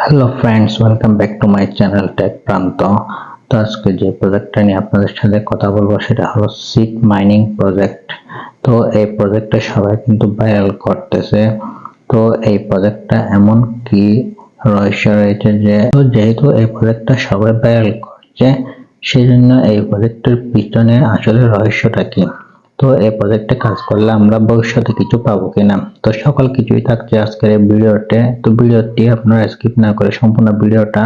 Hello friends, welcome back to my channel tech Pranta. তো আজকে যে প্রজেক্টটা নিয়ে আপনাদের সাথে কথা বলবো সেটা হলো সিট মাইনিং প্রজেক্ট। তো এই প্রজেক্টটা সবাই কিন্তু ভাইরাল করতেছে। তো এই প্রজেক্টটা এমন কি রহস্য রয়েছে যে যেহেতু এই প্রজেক্টটা সবাই ভাইরাল করছে, সেই জন্য এই প্রজেক্টের পিছনে আসলে রহস্যটা কি, তো এই প্রজেক্টে কাজ করলে আমরা ভবিষ্যতে কিছু পাবো কিনা, তো সকল কিছুই থাকছে আজকের এই ভিডিওতে। তো ভিডিওটি আপনারা স্কিপ না করে সম্পূর্ণ ভিডিওটা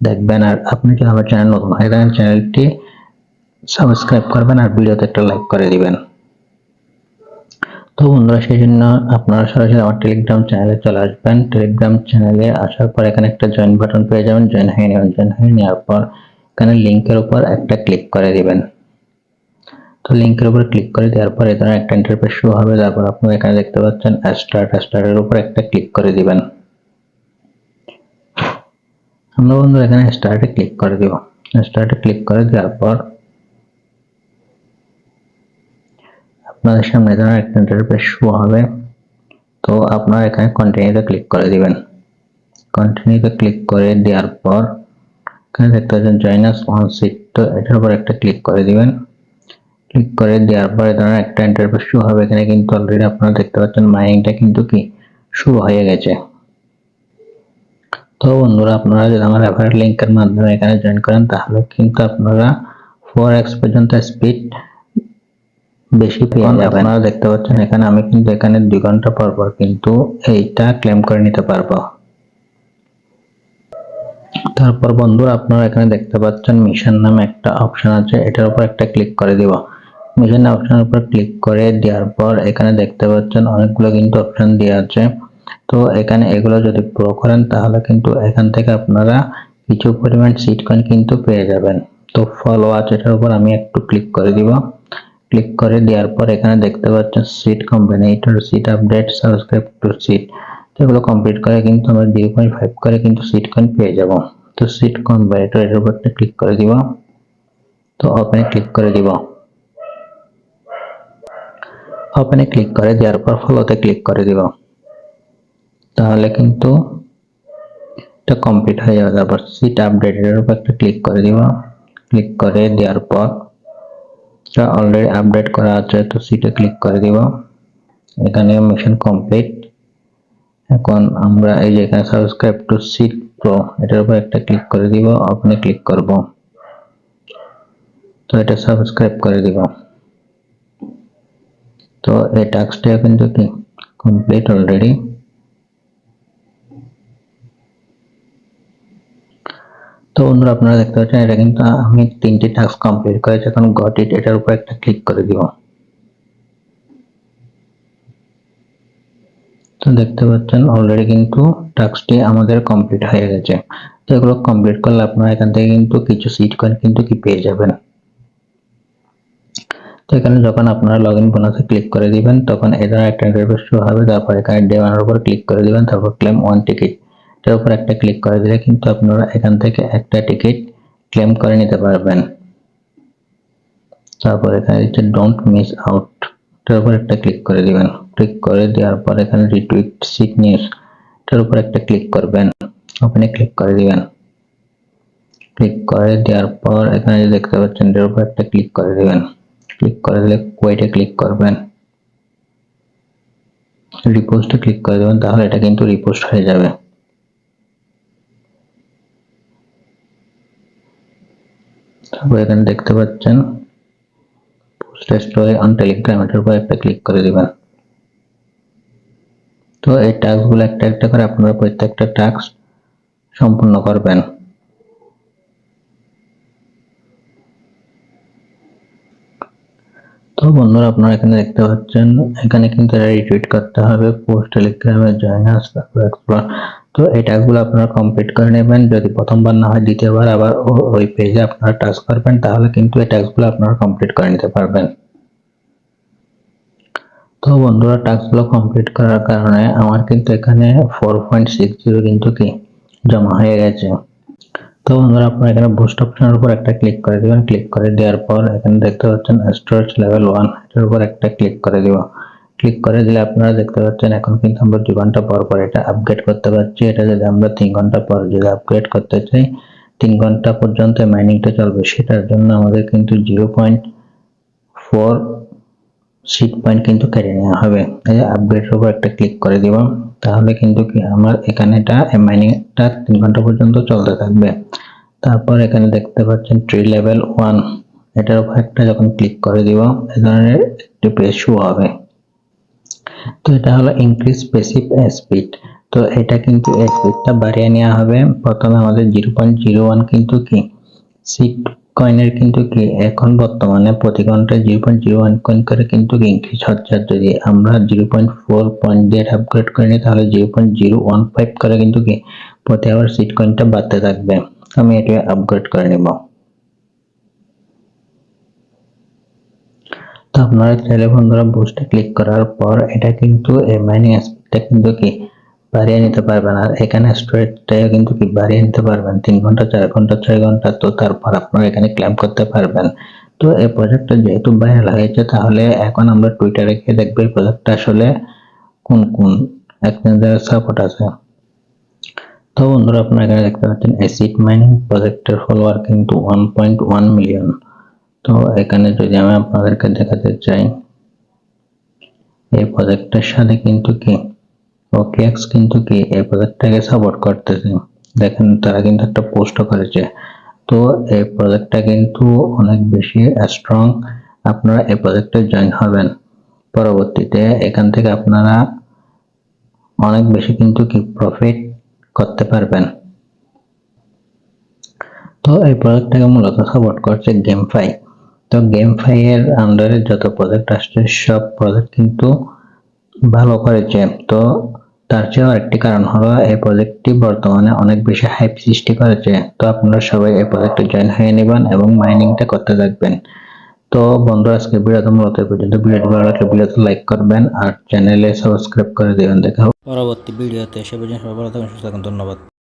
দেখবেন। আর আপনি যদি আমার চ্যানেল নতুন হয়ে থাকেন, চ্যানেলটি সাবস্ক্রাইব করবেন আর ভিডিওতে একটা লাইক করে দিবেন। তো বন্ধুরা, সেই জন্য আপনারা সরাসরি আমার টেলিগ্রাম চ্যানেলে চলে আসবেন। টেলিগ্রাম চ্যানেলে আসার পর এখানে একটা জয়েন বাটন পেয়ে যাবেন। জয়েন হয়ে নেবেন। জয়েন হয়ে নেওয়ার পর এখানে লিঙ্কের উপর একটা ক্লিক করে দিবেন। তো লিংকের উপর ক্লিক করে দেওয়ার পর এই ধরনের একটা ইন্টারফেস শো হবে। তারপর আপনারা এখানে দেখতে পাচ্ছেন স্টার্টের উপর একটা ক্লিক করে দিবেন। আমরা বন্ধু এখানে স্টার্টে ক্লিক করে দিব। স্টার্টে ক্লিক করে দেওয়ার পর আপনাদের সামনে এই ধরনের একটা ইন্টারফেস শো হবে। তো আপনারা এখানে কন্টিনিউতে ক্লিক করে দিবেন। কন্টিনিউতে ক্লিক করে দেওয়ার পর এখানে দেখতে পাচ্ছেন জয়েন আস অন সিট, তো এটার উপর একটা ক্লিক করে দিবেন। ক্লিক করে দেওয়ার পরে ধরেন একটা ইন্টারফেস শো হবে। এখানে কিন্তু অলরেডি আপনারা দেখতে পাচ্ছেন মাইনিংটা কিন্তু কি শুরু হয়ে গেছে। তো বন্ধুরা, আপনারা যদি আমার রেফারেল লিংকের মাধ্যমে এখানে জয়েন করেন তাহলে কিন্তু আপনারা 4x পর্যন্ত স্পিড বেশি পেয়ে যাবেন। আপনারা দেখতে পাচ্ছেন এখানে আমি কিন্তু এখানে 2 ঘন্টা পর পর কিন্তু এইটা ক্লেম করে নিতে পারবো। তারপর বন্ধুরা, আপনারা এখানে দেখতে পাচ্ছেন মিশন নামে একটা অপশন আছে, এটার উপর একটা ক্লিক করে দিব। মিশন অপশনের উপর ক্লিক করে দেওয়ার পর এখানে দেখতে পাচ্ছেন অনেকগুলো কিন্তু অপশন দেওয়া আছে। তো এখানে এগুলো যদি প্রো করেন তাহলে কিন্তু এখান থেকে আপনারা কিছু পরিমাণ সিট কয়েন কিন্তু পেয়ে যাবেন। তো ফলো আছে, এটার উপর আমি একটু ক্লিক করে দিব। ক্লিক করে দেওয়ার পর এখানে দেখতে পাচ্ছেন seat combinator, seat update, subscribe to seat, এগুলো কমপ্লিট করে কিন্তু আমরা 0.5 করে কিন্তু সিট কয়েন পেয়ে যাব। তো সিট কম্বিনেটর এর উপর ক্লিক করে দিব। তো ওপেনে ক্লিক করে দিব। ওপেনে ক্লিক করে দেওয়ার পর ফলোতে ক্লিক করে দিব। তাহলে কিন্তু এটা কমপ্লিট হয়ে যাবে। তারপর সিট আপডেটের উপর একটা ক্লিক করে দিব। ক্লিক করে দেওয়ার পর এটা অলরেডি আপডেট করা আছে, তো সিটে ক্লিক করে দিব। এখানে মিশন কমপ্লিট। এখন আমরা এই যে এখানে সাবস্ক্রাইব টু সিট প্রো, এটার উপর একটা ক্লিক করে দিব। ওপেনে ক্লিক করব। তো এটা সাবস্ক্রাইব করে দিব। তো এই টাস্কটা কিন্তু কি কমপ্লিট অলরেডি। তো বন্ধুরা, আপনারা দেখতে পাচ্ছেন এটা কিন্তু আমি 3টি টাস্ক কমপ্লিট করেছি। এখন গট ইট, এটার উপর একটা ক্লিক করে দিব। তো দেখতে পাচ্ছেন অলরেডি কিন্তু টাস্কটি আমাদের কমপ্লিট হয়ে গেছে। তো এগুলো কমপ্লিট করলে আপনারা এখান থেকে কিন্তু কিছু সিট কয়েন কিন্তু কি পেয়ে যাবেন। তো এখানে যখন আপনারা লগইন বোনাসে ক্লিক করে দিবেন তখন এই ধরনের একটা ইন্টারফেস শো হবে। তারপর এখানে ডে 1 এর উপর ক্লিক করে দিবেন। তারপর ক্লেম 1 টিকিট, এর উপর একটা ক্লিক করে দিলে কিন্তু আপনারা এখান থেকে একটা টিকিট ক্লেম করে নিতে পারবেন। তারপর এখানে দিচ্ছে ডোন্ট মিস আউট, এর উপর একটা ক্লিক করে দিবেন। ক্লিক করে দেওয়ার পর এখানে রিটুইট সিট নিউজ, এর উপর একটা ক্লিক করবেন। ওপেনে ক্লিক করে দিবেন। ক্লিক করে দেওয়ার পর এখানে দেখতে পাচ্ছেন এর উপর একটা ক্লিক করে দিবেন। ক্লিক করে দিলে কোয়েটে ক্লিক করবেন। রিপোস্টে ক্লিক করে দেবেন, তাহলে এটা কিন্তু রিপোস্ট হয়ে যাবে। তারপর এখানে দেখতে পাচ্ছেন পোস্ট স্টোরি অন টেলিগ্রাম, এটার উপর একটা ক্লিক করে দিবেন। তো এই টাস্কগুলো একটা একটা করে আপনারা প্রত্যেকটা টাস্ক সম্পূর্ণ করবেন। তো বন্ধুরা, আপনারা এখানে দেখতে পাচ্ছেন এখানে কিন্তু এটা রিটুইট করতে হবে, পোস্ট টেলিগ্রামে জয়েন আস, তারপর এক্সপ্লোর। তো এই টাস্কগুলো আপনারা কমপ্লিট করে নেবেন। যদি প্রথমবার না হয় দ্বিতীয়বার আবার ওই পেজে আপনারা টাস্ক করবেন, তাহলে কিন্তু এই টাস্কগুলো আপনারা কমপ্লিট করে নিতে পারবেন। তো বন্ধুরা, টাস্কগুলো কমপ্লিট করার কারণে আমার কিন্তু এখানে 4.60 কিন্তু কি জমা হয়ে গেছে। তো বন্ধুরা, আপনারা এখানে বুস্ট অপশনের উপর একটা ক্লিক করে দিবেন। ক্লিক করে দেওয়ার পর এখানে দেখতে পাচ্ছেন স্টোরেজ লেভেল 1, এটার উপর একটা ক্লিক করে দিব। ক্লিক করে দিলে আপনারা দেখতে পাচ্ছেন এখন কিন্তু আমরা 2 ঘন্টা পর পর এটা আপগ্রেড করতে পারছি। এটা যদি আমরা 3 ঘন্টা পর যদি আপগ্রেড করতে চাই 3 ঘন্টা পর্যন্ত মাইনিংটা চলবে, সেটার জন্য আমাদের কিন্তু 0.4 সিট পয়েন্ট কিন্তু কেটে নেওয়া হবে। এই আপগ্রেডের উপর একটা ক্লিক করে দিব, তাহলে কিন্তু কি আমার এখানে এটা মাইনিংটা 3 ঘন্টা পর্যন্ত চলতে থাকবে। তারপর এখানে দেখতে পাচ্ছেন ট্রি লেভেল 1, এটার উপর একটা যখন ক্লিক করে দিব এই ধরনের একটি পেজ শো হবে। তো এটা হলো ইনক্রিজ প্যাসিভ স্পিড। তো এটা কিন্তু স্পিডটা বাড়িয়ে নেওয়া হবে। প্রথমে আমাদের 0.01 কিন্তু কি সিট কয়েনের কিন্তু কি এখন বর্তমানে প্রতি ঘন্টায় 0.01 কয়েন করে কিন্তু ইনক্রিজ হচ্ছে। যদি আমরা 0.4 পয়েন্ট দিয়ে আপগ্রেড করে নিই তাহলে 0.015 করে কিন্তু কি প্রতি আওয়ার সিট কয়েনটা বাড়তে থাকবে। আমি এটা আপগ্রেড করে নিব। তো আপনারা চাইলে বন্ধুরা বুস্টে ক্লিক করার পর এটা কিন্তু এই মাইনিং স্পিডটা কিন্তু কি বাড়িয়ে নিতে পারবেন, আর এখানে স্টোরেজটাও কিন্তু কি বাড়িয়ে নিতে পারবেন 3 ঘন্টা 4 ঘন্টা 6 ঘন্টা। তো তারপর আপনারা এখানে ক্লেম করতে পারবেন। তো এই প্রজেক্টটা যেহেতু ভাইরাল হয়েছে তাহলে এখন আমরা টুইটারে গিয়ে দেখবো এই প্রজেক্টটা আসলে কোন কোন এক্সচেঞ্জের সাপোর্ট আছে। তো বন্ধুরা আপনারা এখানে দেখতে পাচ্ছেন অ্যাসিড মাইনিং প্রজেক্টের ফলোয়ার কিন্তু 1.1 মিলিয়ন। তো এখানে যদি আমি আপনাদেরকে দেখাতে চাই এই প্রজেক্টের সাথে কিন্তু কি OKX কিন্তু কি এই প্রজেক্টটাকে সাপোর্ট করতেছে। দেখেন তারা কিন্তু একটা পোস্ট করেছে। তো এই প্রজেক্টটা কিন্তু অনেক বেশি স্ট্রং। আপনারা এই প্রজেক্টে জয়েন হবেন, পরবর্তীতে এখান থেকে আপনারা অনেক বেশি কিন্তু কি প্রফিট করতে পারবেন। তো এই প্রজেক্টটাকে মূলত সাপোর্ট করছে গেমফাই। তো গেমফাই এর আন্ডারে যত প্রজেক্ট আসছে সব প্রজেক্ট কিন্তু ভালো করেছে। তো তার চেয়েও আরেকটি কারণ হলো এই প্রজেক্টটি বর্তমানে অনেক বেশি হাইপ সৃষ্টি করেছে। তো আপনারা সবাই এই প্রজেক্টে জয়েন হয়ে নেবেন এবং মাইনিংটা করতে থাকবেন। তো বন্ধুরা আজকে ভিডিওটা মূলত এই পর্যন্ত। ভিডিওটি ভালো লাগলে ভিডিওতে লাইক করবেন আর চ্যানেলে সাবস্ক্রাইব করে দিবেন। দেখা হবে পরবর্তী ভিডিওতে। সে পর্যন্ত সবাই ভালো থাকুন, সুস্থ থাকুন। ধন্যবাদ।